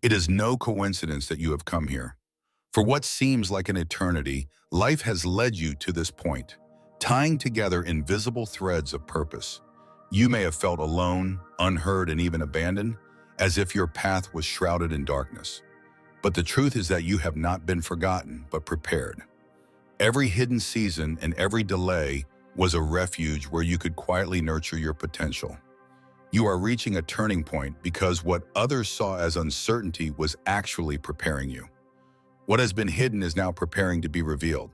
It is no coincidence that you have come here. For what seems like an eternity, life has led you to this point, tying together invisible threads of purpose. You may have felt alone, unheard, and even abandoned, as if your path was shrouded in darkness. But the truth is that you have not been forgotten, but prepared. Every hidden season and every delay was a refuge where you could quietly nurture your potential. You are reaching a turning point because what others saw as uncertainty was actually preparing you. What has been hidden is now preparing to be revealed.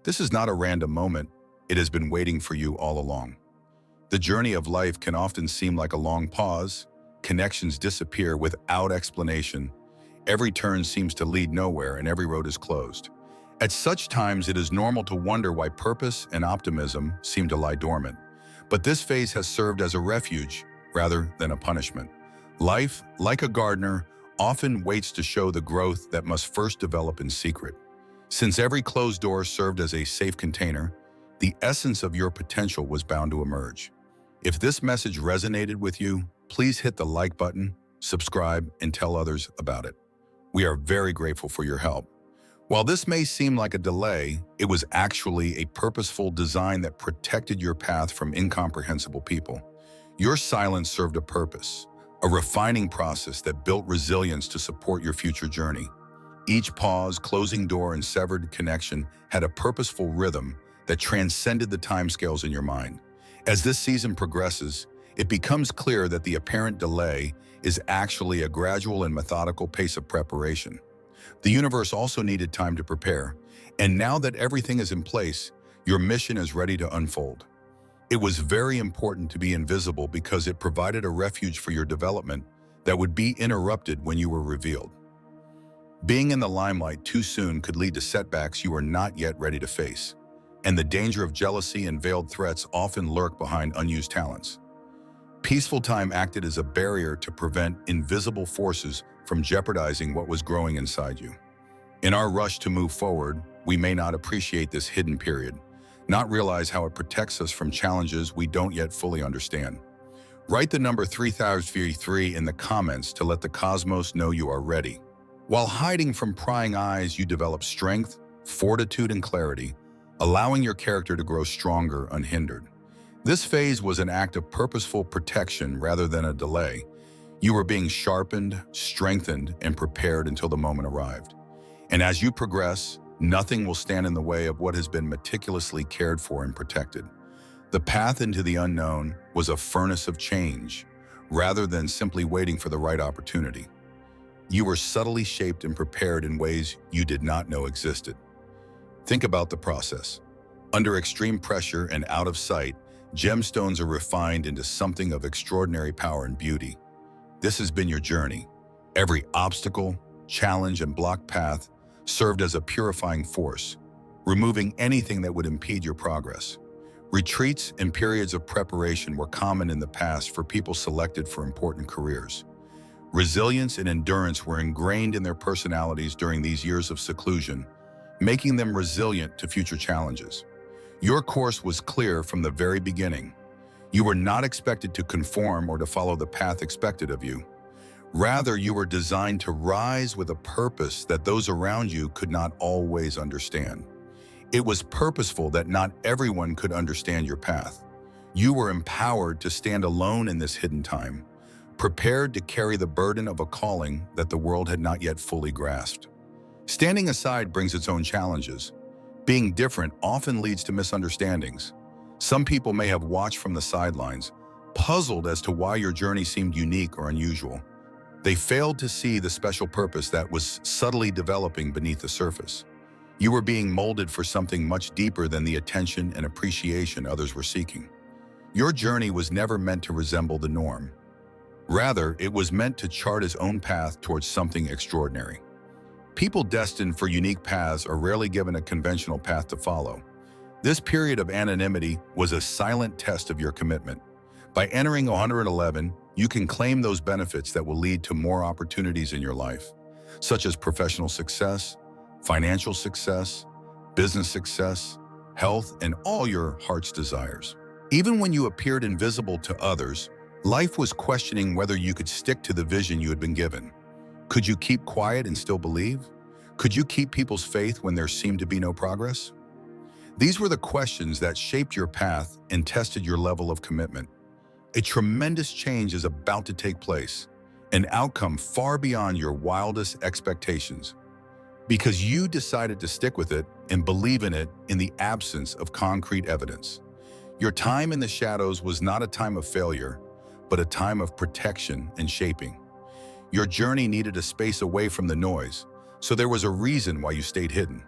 This is not a random moment. It has been waiting for you all along. The journey of life can often seem like a long pause. Connections disappear without explanation. Every turn seems to lead nowhere and every road is closed. At such times, it is normal to wonder why purpose and optimism seem to lie dormant. But this phase has served as a refuge rather than a punishment. Life, like a gardener, often waits to show the growth that must first develop in secret. Since every closed door served as a safe container, the essence of your potential was bound to emerge. If this message resonated with you, please hit the like button, subscribe, and tell others about it. We are very grateful for your help. While this may seem like a delay, it was actually a purposeful design that protected your path from incomprehensible people. Your silence served a purpose, a refining process that built resilience to support your future journey. Each pause, closing door, and severed connection had a purposeful rhythm that transcended the timescales in your mind. As this season progresses, it becomes clear that the apparent delay is actually a gradual and methodical pace of preparation. The universe also needed time to prepare, and now that everything is in place, your mission is ready to unfold. It was very important to be invisible because it provided a refuge for your development that would be interrupted when you were revealed. Being in the limelight too soon could lead to setbacks you are not yet ready to face, and the danger of jealousy and veiled threats often lurk behind unused talents. Peaceful time acted as a barrier to prevent invisible forces from jeopardizing what was growing inside you. In our rush to move forward, we may not appreciate this hidden period, not realize how it protects us from challenges we don't yet fully understand. Write the number 3033 in the comments to let the cosmos know you are ready. While hiding from prying eyes, you develop strength, fortitude, and clarity, allowing your character to grow stronger unhindered. This phase was an act of purposeful protection rather than a delay. You were being sharpened, strengthened, and prepared until the moment arrived. And as you progress, nothing will stand in the way of what has been meticulously cared for and protected. The path into the unknown was a furnace of change, rather than simply waiting for the right opportunity. You were subtly shaped and prepared in ways you did not know existed. Think about the process. Under extreme pressure and out of sight, gemstones are refined into something of extraordinary power and beauty. This has been your journey. Every obstacle, challenge, and blocked path served as a purifying force, removing anything that would impede your progress. Retreats and periods of preparation were common in the past for people selected for important careers. Resilience and endurance were ingrained in their personalities during these years of seclusion, making them resilient to future challenges. Your course was clear from the very beginning. You were not expected to conform or to follow the path expected of you. Rather, you were designed to rise with a purpose that those around you could not always understand. It was purposeful that not everyone could understand your path. You were empowered to stand alone in this hidden time, prepared to carry the burden of a calling that the world had not yet fully grasped. Standing aside brings its own challenges. Being different often leads to misunderstandings. Some people may have watched from the sidelines, puzzled as to why your journey seemed unique or unusual. They failed to see the special purpose that was subtly developing beneath the surface. You were being molded for something much deeper than the attention and appreciation others were seeking. Your journey was never meant to resemble the norm. Rather, it was meant to chart its own path towards something extraordinary. People destined for unique paths are rarely given a conventional path to follow. This period of anonymity was a silent test of your commitment. By entering 111, you can claim those benefits that will lead to more opportunities in your life, such as professional success, financial success, business success, health, and all your heart's desires. Even when you appeared invisible to others, life was questioning whether you could stick to the vision you had been given. Could you keep quiet and still believe? Could you keep people's faith when there seemed to be no progress? These were the questions that shaped your path and tested your level of commitment. A tremendous change is about to take place, an outcome far beyond your wildest expectations, because you decided to stick with it and believe in it in the absence of concrete evidence. Your time in the shadows was not a time of failure, but a time of protection and shaping. Your journey needed a space away from the noise, so there was a reason why you stayed hidden.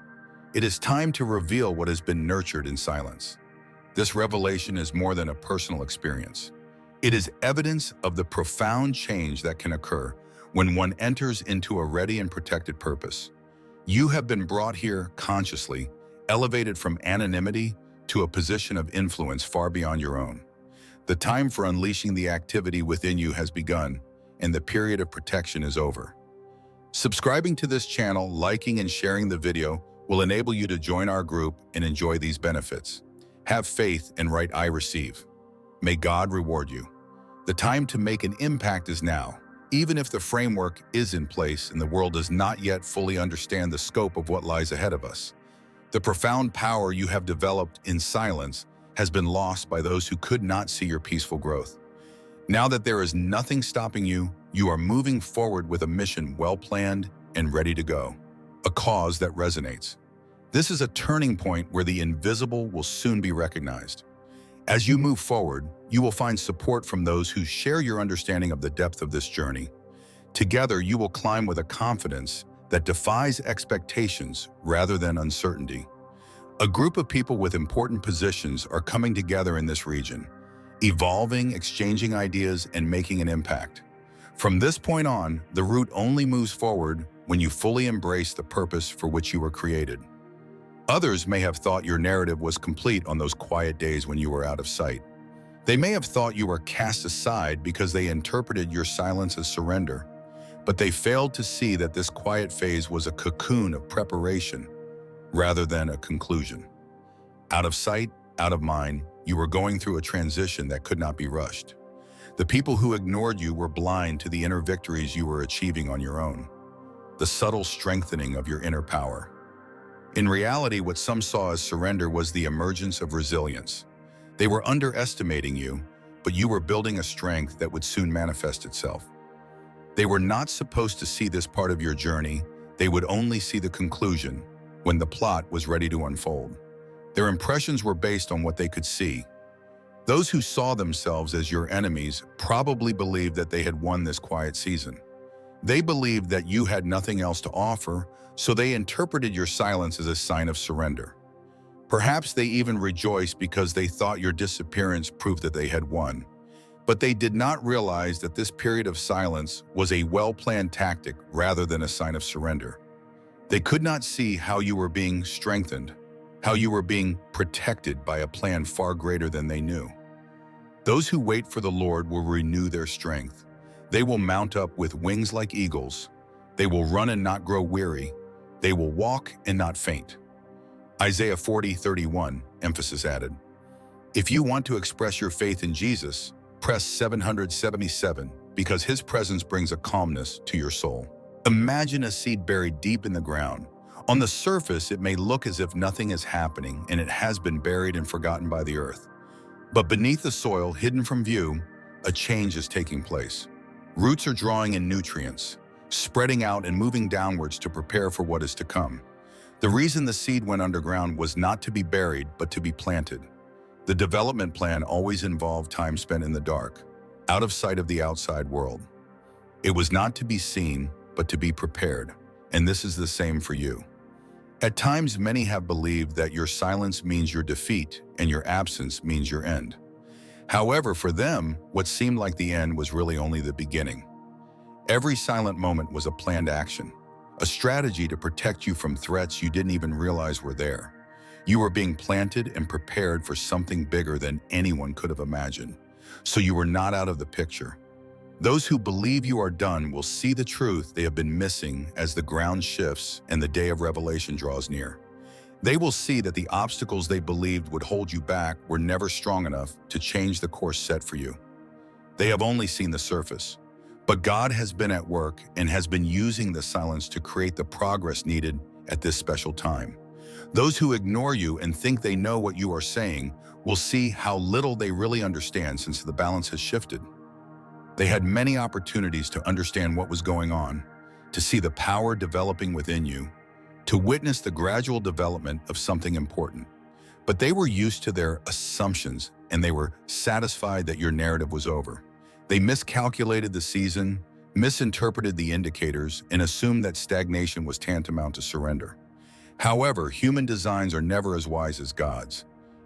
It is time to reveal what has been nurtured in silence. This revelation is more than a personal experience. It is evidence of the profound change that can occur when one enters into a ready and protected purpose. You have been brought here consciously, elevated from anonymity to a position of influence far beyond your own. The time for unleashing the activity within you has begun, and the period of protection is over. Subscribing to this channel, liking and sharing the video will enable you to join our group and enjoy these benefits. Have faith and write "I receive." May God reward you. The time to make an impact is now. Even if the framework is in place and the world does not yet fully understand the scope of what lies ahead of us, the profound power you have developed in silence has been lost by those who could not see your peaceful growth. Now that there is nothing stopping you, you are moving forward with a mission well-planned and ready to go, a cause that resonates. This is a turning point where the invisible will soon be recognized. As you move forward, you will find support from those who share your understanding of the depth of this journey. Together, you will climb with a confidence that defies expectations rather than uncertainty. A group of people with important positions are coming together in this region, evolving, exchanging ideas, and making an impact. From this point on, the route only moves forward when you fully embrace the purpose for which you were created. Others may have thought your narrative was complete on those quiet days when you were out of sight. They may have thought you were cast aside because they interpreted your silence as surrender, but they failed to see that this quiet phase was a cocoon of preparation rather than a conclusion. Out of sight, out of mind, you were going through a transition that could not be rushed. The people who ignored you were blind to the inner victories you were achieving on your own, the subtle strengthening of your inner power. In reality, what some saw as surrender was the emergence of resilience. They were underestimating you, but you were building a strength that would soon manifest itself. They were not supposed to see this part of your journey. They would only see the conclusion when the plot was ready to unfold. Their impressions were based on what they could see. Those who saw themselves as your enemies probably believed that they had won this quiet season. They believed that you had nothing else to offer, so they interpreted your silence as a sign of surrender. Perhaps they even rejoiced because they thought your disappearance proved that they had won. But they did not realize that this period of silence was a well-planned tactic rather than a sign of surrender. They could not see how you were being strengthened, how you were being protected by a plan far greater than they knew. Those who wait for the Lord will renew their strength. They will mount up with wings like eagles. They will run and not grow weary. They will walk and not faint. Isaiah 40:31, emphasis added. If you want to express your faith in Jesus, press 777 because his presence brings a calmness to your soul. Imagine a seed buried deep in the ground. On the surface, it may look as if nothing is happening and it has been buried and forgotten by the earth. But beneath the soil, hidden from view, a change is taking place. Roots are drawing in nutrients, spreading out and moving downwards to prepare for what is to come. The reason the seed went underground was not to be buried, but to be planted. The development plan always involved time spent in the dark, out of sight of the outside world. It was not to be seen, but to be prepared, and this is the same for you. At times, many have believed that your silence means your defeat and your absence means your end. However, for them, what seemed like the end was really only the beginning. Every silent moment was a planned action, a strategy to protect you from threats you didn't even realize were there. You were being planted and prepared for something bigger than anyone could have imagined, so you were not out of the picture. Those who believe you are done will see the truth they have been missing as the ground shifts and the day of revelation draws near. They will see that the obstacles they believed would hold you back were never strong enough to change the course set for you. They have only seen the surface, But God has been at work and has been using the silence to create the progress needed at this special time. Those who ignore you and think they know what you are saying will see how little they really understand since the balance has shifted. They had many opportunities to understand what was going on, to see the power developing within you, to witness the gradual development of something important. But they were used to their assumptions and they were satisfied that your narrative was over. They miscalculated the season, misinterpreted the indicators, and assumed that stagnation was tantamount to surrender. However, human designs are never as wise as God's.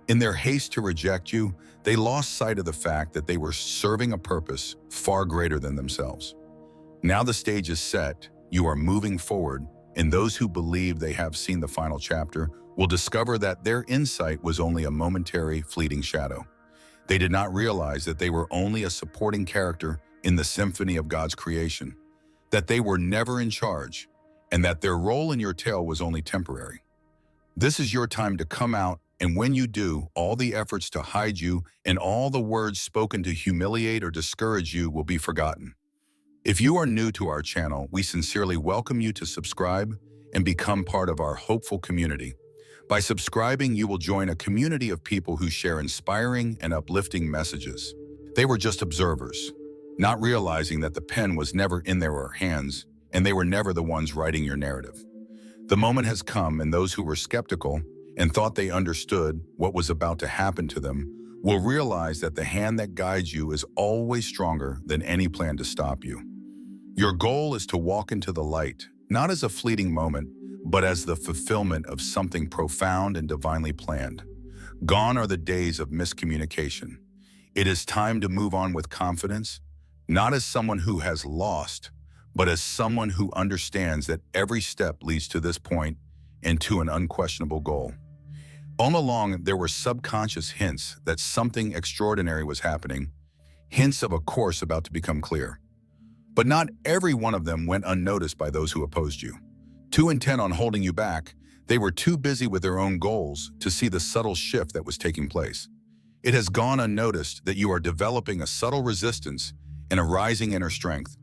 In their haste to reject you, they lost sight of the fact that they were serving a purpose far greater than themselves. Now the stage is set, you are moving forward, and those who believe they have seen the final chapter will discover that their insight was only a momentary, fleeting shadow. They did not realize that they were only a supporting character in the symphony of God's creation, that they were never in charge, and that their role in your tale was only temporary. This is your time to come out, and when you do, all the efforts to hide you and all the words spoken to humiliate or discourage you will be forgotten. If you are new to our channel, we sincerely welcome you to subscribe and become part of our hopeful community. By subscribing, you will join a community of people who share inspiring and uplifting messages. They were just observers, not realizing that the pen was never in their hands and they were never the ones writing your narrative. The moment has come, and those who were skeptical and thought they understood what was about to happen to them will realize that the hand that guides you is always stronger than any plan to stop you. Your goal is to walk into the light, not as a fleeting moment, but as the fulfillment of something profound and divinely planned. Gone are the days of miscommunication. It is time to move on with confidence, not as someone who has lost, but as someone who understands that every step leads to this point and to an unquestionable goal. All along, there were subconscious hints that something extraordinary was happening, hints of a course about to become clear. But not every one of them went unnoticed by those who opposed you. Too intent on holding you back, they were too busy with their own goals to see the subtle shift that was taking place. It has gone unnoticed that you are developing a subtle resistance and a rising inner strength.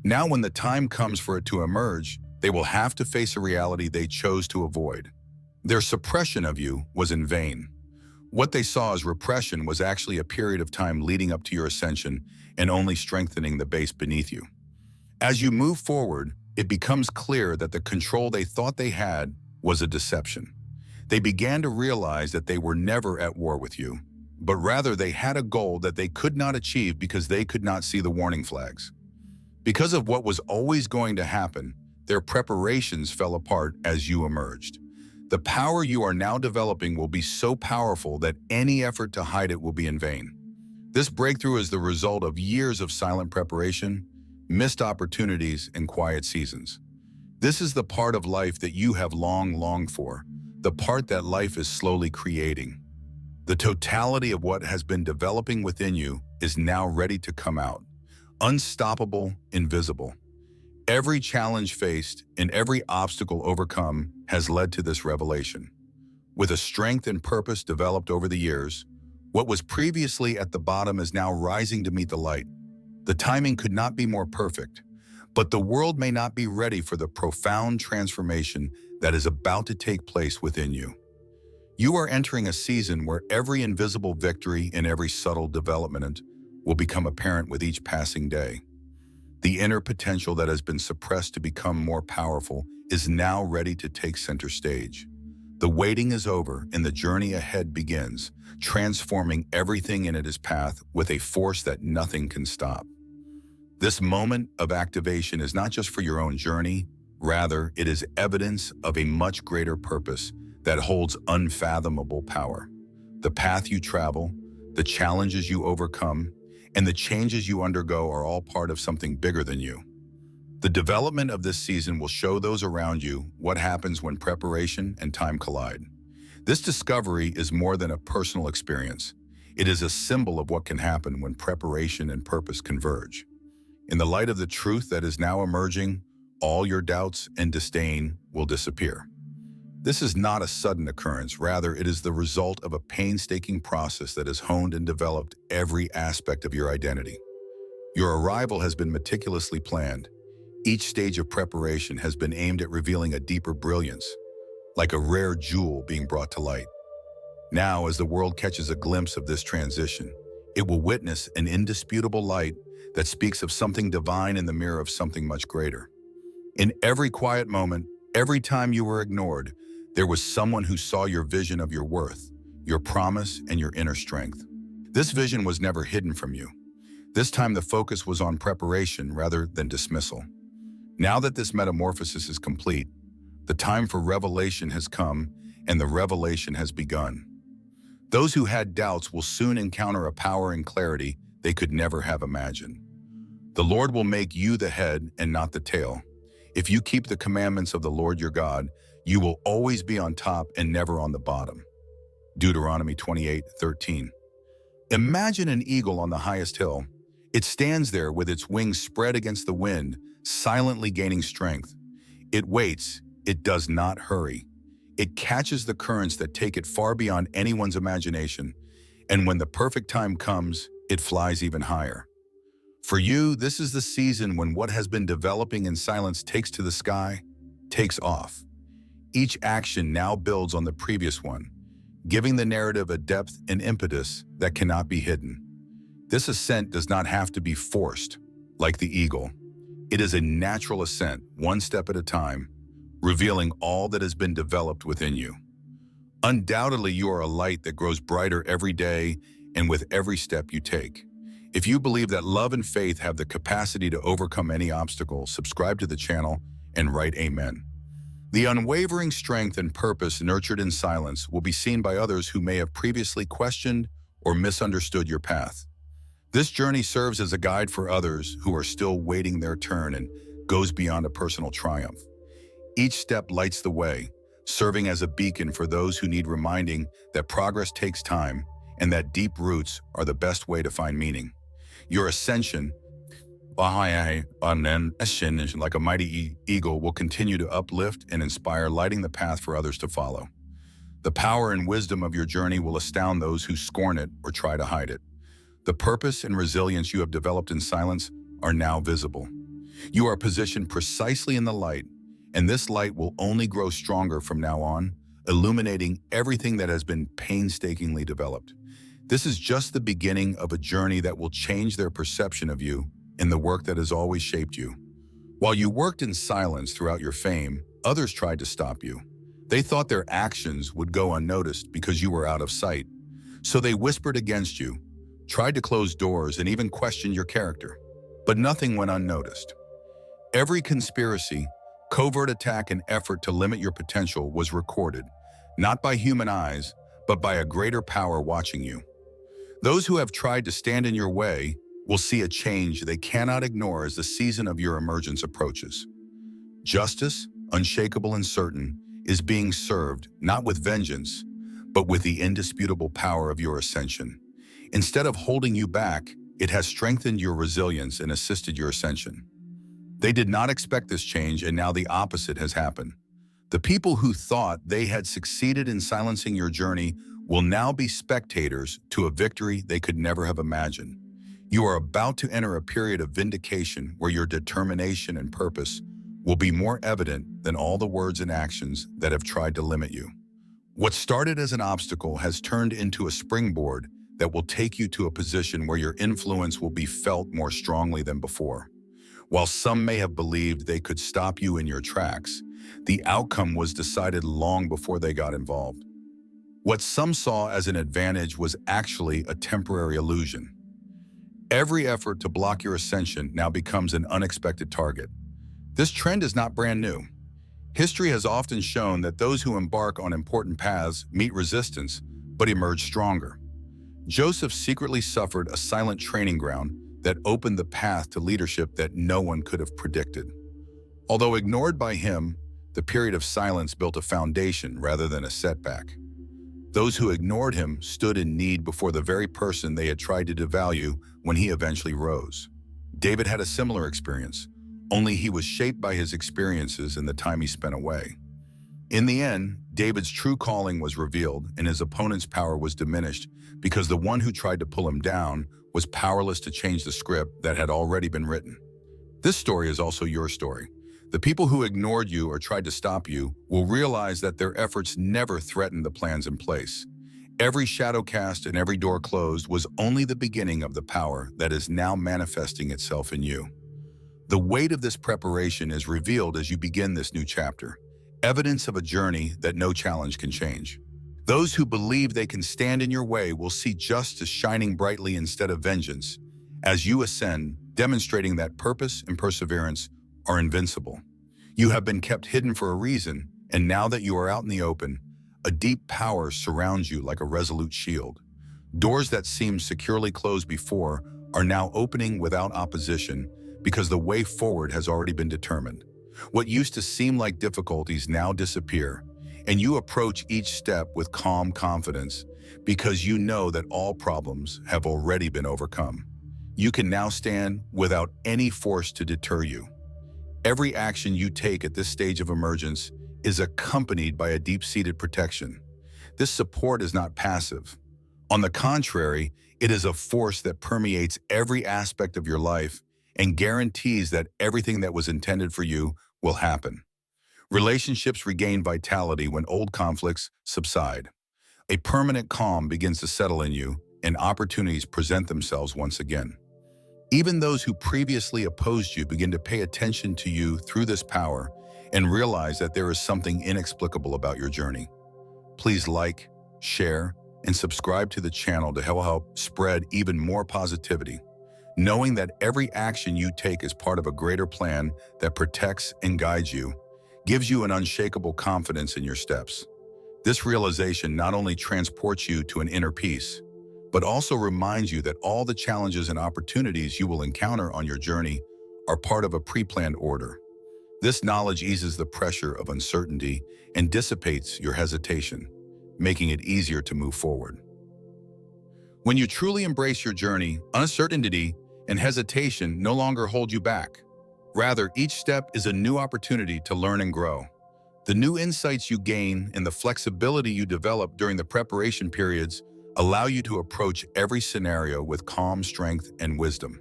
Now when the time comes for it to emerge, they will have to face a reality they chose to avoid. Their suppression of you was in vain. What they saw as repression was actually a period of time leading up to your ascension and only strengthening the base beneath you. As you move forward, it becomes clear that the control they thought they had was a deception. They began to realize that they were never at war with you, but rather they had a goal that they could not achieve because they could not see the warning flags. Because of what was always going to happen, their preparations fell apart as you emerged. The power you are now developing will be so powerful that any effort to hide it will be in vain. This breakthrough is the result of years of silent preparation, missed opportunities, and quiet seasons. This is the part of life that you have long longed for, the part that life is slowly creating. The totality of what has been developing within you is now ready to come out. Unstoppable, invisible. Every challenge faced and every obstacle overcome has led to this revelation. With a strength and purpose developed over the years, what was previously at the bottom is now rising to meet the light. The timing could not be more perfect, but the world may not be ready for the profound transformation that is about to take place within you. You are entering a season where every invisible victory and every subtle development will become apparent with each passing day. The inner potential that has been suppressed to become more powerful is now ready to take center stage. The waiting is over and the journey ahead begins, transforming everything in its path with a force that nothing can stop. This moment of activation is not just for your own journey, rather, it is evidence of a much greater purpose that holds unfathomable power. The path you travel, the challenges you overcome, and the changes you undergo are all part of something bigger than you. The development of this season will show those around you what happens when preparation and time collide. This discovery is more than a personal experience. It is a symbol of what can happen when preparation and purpose converge. In the light of the truth that is now emerging, all your doubts and disdain will disappear. This is not a sudden occurrence, rather it is the result of a painstaking process that has honed and developed every aspect of your identity. Your arrival has been meticulously planned. Each stage of preparation has been aimed at revealing a deeper brilliance, like a rare jewel being brought to light. Now, as the world catches a glimpse of this transition, it will witness an indisputable light that speaks of something divine in the mirror of something much greater. In every quiet moment, every time you were ignored, there was someone who saw your vision of your worth, your promise, and your inner strength. This vision was never hidden from you. This time the focus was on preparation rather than dismissal. Now that this metamorphosis is complete, the time for revelation has come and the revelation has begun. Those who had doubts will soon encounter a power and clarity they could never have imagined. The Lord will make you the head and not the tail. If you keep the commandments of the Lord your God, you will always be on top and never on the bottom. Deuteronomy 28:13. Imagine an eagle on the highest hill. It stands there with its wings spread against the wind, silently gaining strength. It waits, it does not hurry. It catches the currents that take it far beyond anyone's imagination, and when the perfect time comes, it flies even higher. For you, this is the season when what has been developing in silence takes to the sky, takes off. Each action now builds on the previous one, giving the narrative a depth and impetus that cannot be hidden. This ascent does not have to be forced, like the eagle. It is a natural ascent, one step at a time, revealing all that has been developed within you. Undoubtedly, you are a light that grows brighter every day and with every step you take. If you believe that love and faith have the capacity to overcome any obstacle, subscribe to the channel and write Amen. The unwavering strength and purpose nurtured in silence will be seen by others who may have previously questioned or misunderstood your path. This journey serves as a guide for others who are still waiting their turn and goes beyond a personal triumph. Each step lights the way, serving as a beacon for those who need reminding that progress takes time and that deep roots are the best way to find meaning. Your ascension, like a mighty eagle, will continue to uplift and inspire, lighting the path for others to follow. The power and wisdom of your journey will astound those who scorn it or try to hide it. The purpose and resilience you have developed in silence are now visible. You are positioned precisely in the light, and this light will only grow stronger from now on, illuminating everything that has been painstakingly developed. This is just the beginning of a journey that will change their perception of you and the work that has always shaped you. While you worked in silence throughout your fame, others tried to stop you. They thought their actions would go unnoticed because you were out of sight. So they whispered against you, tried to close doors, and even questioned your character. But nothing went unnoticed. Every conspiracy, covert attack, and effort to limit your potential was recorded, not by human eyes, but by a greater power watching you. Those who have tried to stand in your way will see a change they cannot ignore as the season of your emergence approaches. Justice, unshakable and certain, is being served not with vengeance, but with the indisputable power of your ascension. Instead of holding you back, it has strengthened your resilience and assisted your ascension. They did not expect this change, and now the opposite has happened. The people who thought they had succeeded in silencing your journey will now be spectators to a victory they could never have imagined. You are about to enter a period of vindication where your determination and purpose will be more evident than all the words and actions that have tried to limit you. What started as an obstacle has turned into a springboard that will take you to a position where your influence will be felt more strongly than before. While some may have believed they could stop you in your tracks, the outcome was decided long before they got involved. What some saw as an advantage was actually a temporary illusion. Every effort to block your ascension now becomes an unexpected target. This trend is not brand new. History has often shown that those who embark on important paths meet resistance, but emerge stronger. Joseph secretly suffered a silent training ground that opened the path to leadership that no one could have predicted. Although ignored by him, the period of silence built a foundation rather than a setback. Those who ignored him stood in need before the very person they had tried to devalue when he eventually rose. David had a similar experience, only he was shaped by his experiences and the time he spent away. In the end, David's true calling was revealed and his opponent's power was diminished because the one who tried to pull him down was powerless to change the script that had already been written. This story is also your story. The people who ignored you or tried to stop you will realize that their efforts never threatened the plans in place. Every shadow cast and every door closed was only the beginning of the power that is now manifesting itself in you. The weight of this preparation is revealed as you begin this new chapter, evidence of a journey that no challenge can change. Those who believe they can stand in your way will see justice shining brightly instead of vengeance as you ascend, demonstrating that purpose and perseverance are invincible. You have been kept hidden for a reason, and now that you are out in the open, a deep power surrounds you like a resolute shield. Doors that seemed securely closed before are now opening without opposition because the way forward has already been determined. What used to seem like difficulties now disappear, and you approach each step with calm confidence because you know that all problems have already been overcome. You can now stand without any force to deter you. Every action you take at this stage of emergence is accompanied by a deep-seated protection. This support is not passive. On the contrary, it is a force that permeates every aspect of your life and guarantees that everything that was intended for you will happen. Relationships regain vitality when old conflicts subside. A permanent calm begins to settle in you, and opportunities present themselves once again. Even those who previously opposed you begin to pay attention to you through this power and realize that there is something inexplicable about your journey. Please like, share, and subscribe to the channel to help spread even more positivity, knowing that every action you take is part of a greater plan that protects and guides you, gives you an unshakable confidence in your steps. This realization not only transports you to an inner peace, but also reminds you that all the challenges and opportunities you will encounter on your journey are part of a pre-planned order. This knowledge eases the pressure of uncertainty and dissipates your hesitation, making it easier to move forward. When you truly embrace your journey, uncertainty and hesitation no longer hold you back. Rather, each step is a new opportunity to learn and grow. The new insights you gain and the flexibility you develop during the preparation periods allow you to approach every scenario with calm strength and wisdom.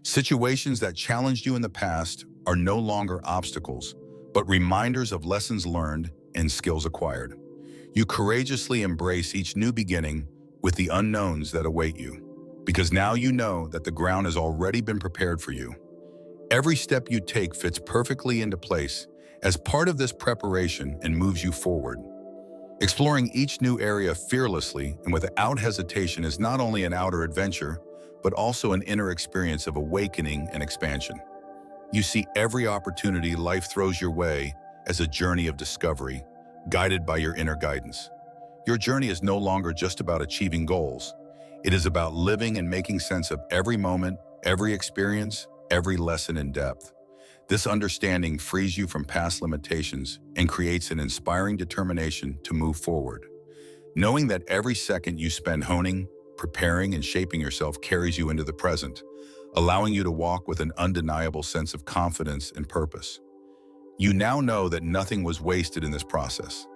Situations that challenged you in the past are no longer obstacles, but reminders of lessons learned and skills acquired. You courageously embrace each new beginning with the unknowns that await you, because now you know that the ground has already been prepared for you. Every step you take fits perfectly into place as part of this preparation and moves you forward. Exploring each new area fearlessly and without hesitation is not only an outer adventure, but also an inner experience of awakening and expansion. You see every opportunity life throws your way as a journey of discovery, guided by your inner guidance. Your journey is no longer just about achieving goals. It is about living and making sense of every moment, every experience, every lesson in depth. This understanding frees you from past limitations and creates an inspiring determination to move forward. Knowing that every second you spend honing, preparing, and shaping yourself carries you into the present, allowing you to walk with an undeniable sense of confidence and purpose. You now know that nothing was wasted in this process.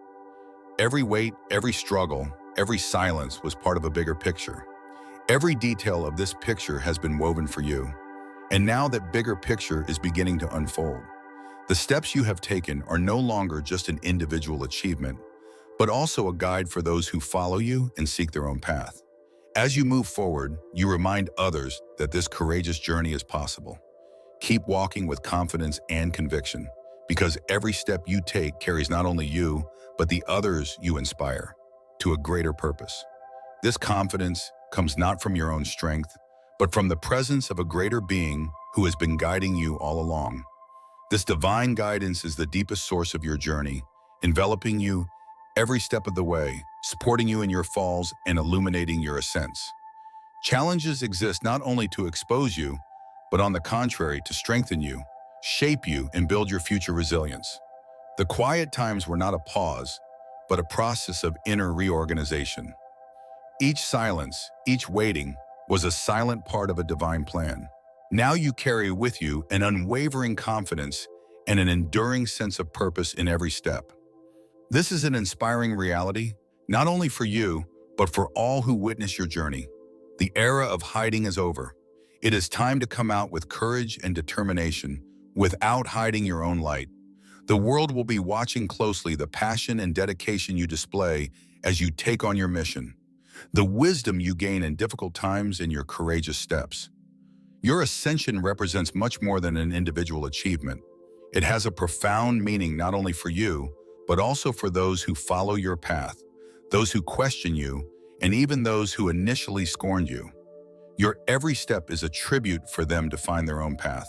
Every wait, every struggle, every silence was part of a bigger picture. Every detail of this picture has been woven for you. And now that bigger picture is beginning to unfold. The steps you have taken are no longer just an individual achievement, but also a guide for those who follow you and seek their own path. As you move forward, you remind others that this courageous journey is possible. Keep walking with confidence and conviction, because every step you take carries not only you, but the others you inspire to a greater purpose. This confidence comes not from your own strength, but from the presence of a greater being who has been guiding you all along. This divine guidance is the deepest source of your journey, enveloping you every step of the way, supporting you in your falls and illuminating your ascents. Challenges exist not only to expose you, but on the contrary, to strengthen you, shape you, and build your future resilience. The quiet times were not a pause, but a process of inner reorganization. Each silence, each waiting, was a silent part of a divine plan. Now you carry with you an unwavering confidence and an enduring sense of purpose in every step. This is an inspiring reality, not only for you, but for all who witness your journey. The era of hiding is over. It is time to come out with courage and determination without hiding your own light. The world will be watching closely the passion and dedication you display as you take on your mission, the wisdom you gain in difficult times, and your courageous steps. Your ascension represents much more than an individual achievement. It has a profound meaning not only for you, but also for those who follow your path, those who question you, and even those who initially scorned you. Your every step is a tribute for them to find their own path.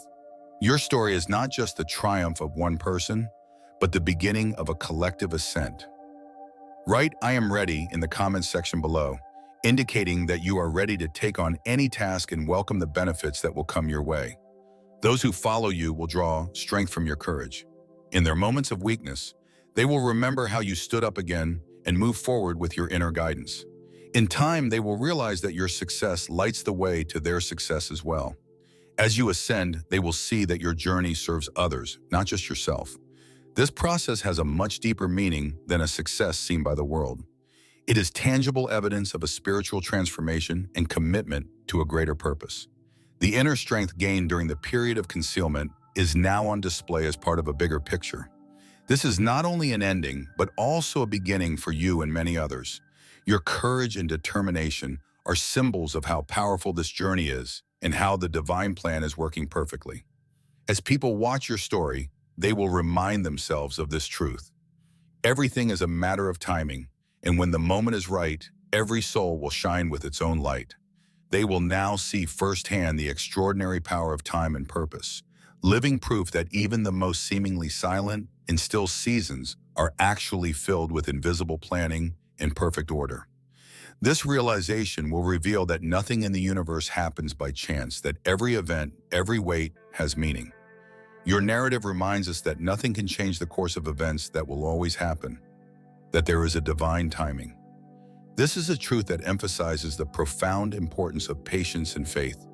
Your story is not just the triumph of one person, but the beginning of a collective ascent. Write "I am ready" in the comments section below, indicating that you are ready to take on any task and welcome the benefits that will come your way. Those who follow you will draw strength from your courage. In their moments of weakness, they will remember how you stood up again and move forward with your inner guidance. In time, they will realize that your success lights the way to their success as well. As you ascend, they will see that your journey serves others, not just yourself. This process has a much deeper meaning than a success seen by the world. It is tangible evidence of a spiritual transformation and commitment to a greater purpose. The inner strength gained during the period of concealment is now on display as part of a bigger picture. This is not only an ending, but also a beginning for you and many others. Your courage and determination are symbols of how powerful this journey is and how the divine plan is working perfectly. As people watch your story, they will remind themselves of this truth. Everything is a matter of timing, and when the moment is right, every soul will shine with its own light. They will now see firsthand the extraordinary power of time and purpose, living proof that even the most seemingly silent and still seasons are actually filled with invisible planning and perfect order. This realization will reveal that nothing in the universe happens by chance, that every event, every wait has meaning. Your narrative reminds us that nothing can change the course of events, that will always happen, that there is a divine timing. This is a truth that emphasizes the profound importance of patience and faith.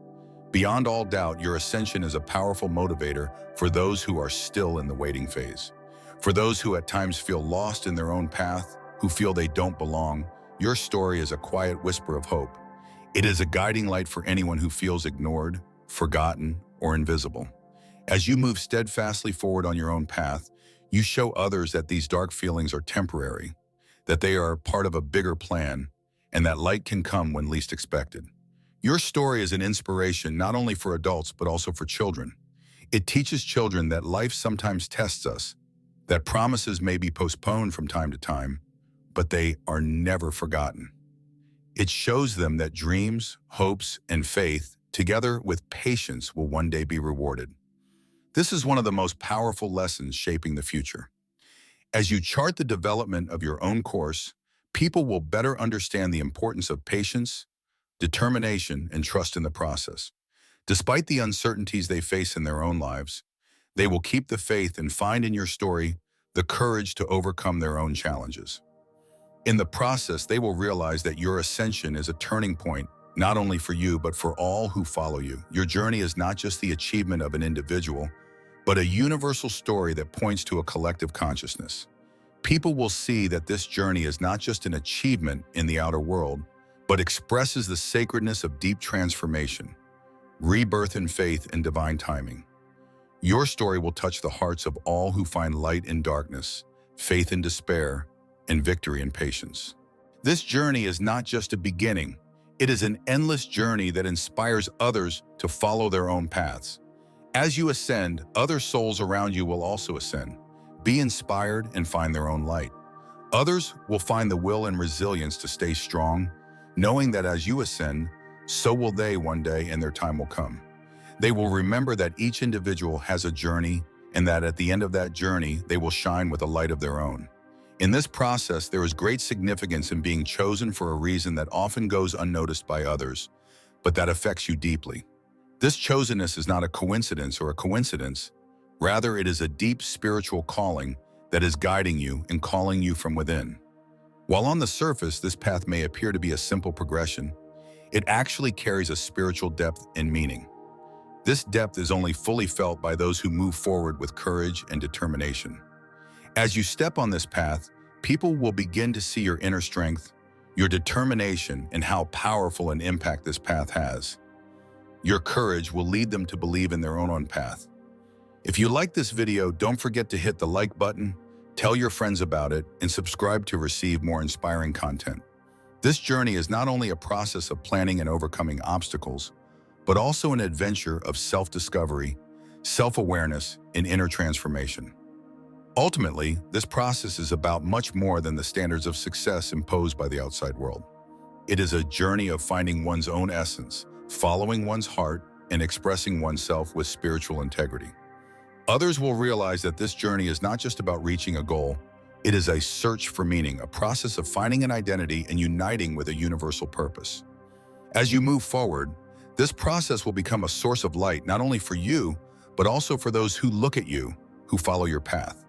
Beyond all doubt, your ascension is a powerful motivator for those who are still in the waiting phase. For those who at times feel lost in their own path, who feel they don't belong, your story is a quiet whisper of hope. It is a guiding light for anyone who feels ignored, forgotten, or invisible. As you move steadfastly forward on your own path, you show others that these dark feelings are temporary, that they are part of a bigger plan, and that light can come when least expected. Your story is an inspiration not only for adults but also for children. It teaches children that life sometimes tests us, that promises may be postponed from time to time, but they are never forgotten. It shows them that dreams, hopes, and faith, together with patience, will one day be rewarded. This is one of the most powerful lessons shaping the future. As you chart the development of your own course, people will better understand the importance of patience, determination, and trust in the process. Despite the uncertainties they face in their own lives, they will keep the faith and find in your story the courage to overcome their own challenges. In the process, they will realize that your ascension is a turning point, not only for you, but for all who follow you. Your journey is not just the achievement of an individual, but a universal story that points to a collective consciousness. People will see that this journey is not just an achievement in the outer world, but expresses the sacredness of deep transformation, rebirth in faith and divine timing. Your story will touch the hearts of all who find light in darkness, faith in despair, and victory in patience. This journey is not just a beginning. It is an endless journey that inspires others to follow their own paths. As you ascend, other souls around you will also ascend. Be inspired and find their own light. Others will find the will and resilience to stay strong, knowing that as you ascend, so will they one day, and their time will come. They will remember that each individual has a journey, and that at the end of that journey, they will shine with a light of their own. In this process, there is great significance in being chosen for a reason that often goes unnoticed by others, but that affects you deeply. This chosenness is not a coincidence or a coincidence. Rather, it is a deep spiritual calling that is guiding you and calling you from within. While on the surface, this path may appear to be a simple progression, it actually carries a spiritual depth and meaning. This depth is only fully felt by those who move forward with courage and determination. As you step on this path, people will begin to see your inner strength, your determination, and how powerful an impact this path has. Your courage will lead them to believe in their own path. If you like this video, don't forget to hit the like button, tell your friends about it, and subscribe to receive more inspiring content. This journey is not only a process of planning and overcoming obstacles, but also an adventure of self-discovery, self-awareness, and inner transformation. Ultimately, this process is about much more than the standards of success imposed by the outside world. It is a journey of finding one's own essence, following one's heart, and expressing oneself with spiritual integrity. Others will realize that this journey is not just about reaching a goal. It is a search for meaning, a process of finding an identity and uniting with a universal purpose. As you move forward, this process will become a source of light not only for you, but also for those who look at you, who follow your path.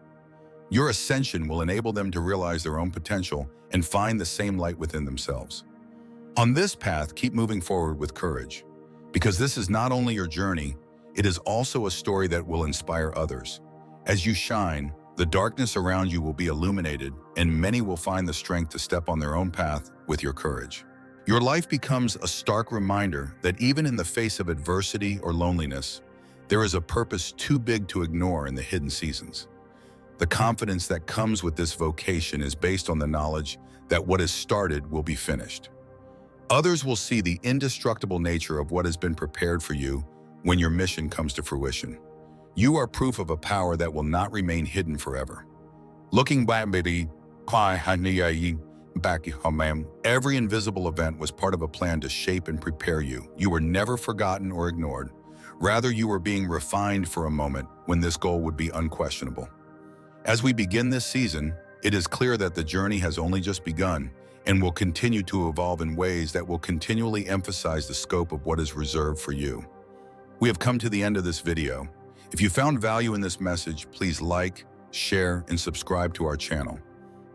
Your ascension will enable them to realize their own potential and find the same light within themselves. On this path, keep moving forward with courage, because this is not only your journey, it is also a story that will inspire others. As you shine, the darkness around you will be illuminated, and many will find the strength to step on their own path with your courage. Your life becomes a stark reminder that even in the face of adversity or loneliness, there is a purpose too big to ignore in the hidden seasons. The confidence that comes with this vocation is based on the knowledge that what is started will be finished. Others will see the indestructible nature of what has been prepared for you when your mission comes to fruition. You are proof of a power that will not remain hidden forever. Looking back, every invisible event was part of a plan to shape and prepare you. You were never forgotten or ignored. Rather, you were being refined for a moment when this goal would be unquestionable. As we begin this season, it is clear that the journey has only just begun and will continue to evolve in ways that will continually emphasize the scope of what is reserved for you. We have come to the end of this video. If you found value in this message, please like, share, and subscribe to our channel.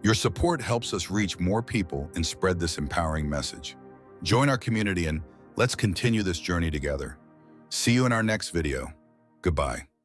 Your support helps us reach more people and spread this empowering message. Join our community and let's continue this journey together. See you in our next video. Goodbye.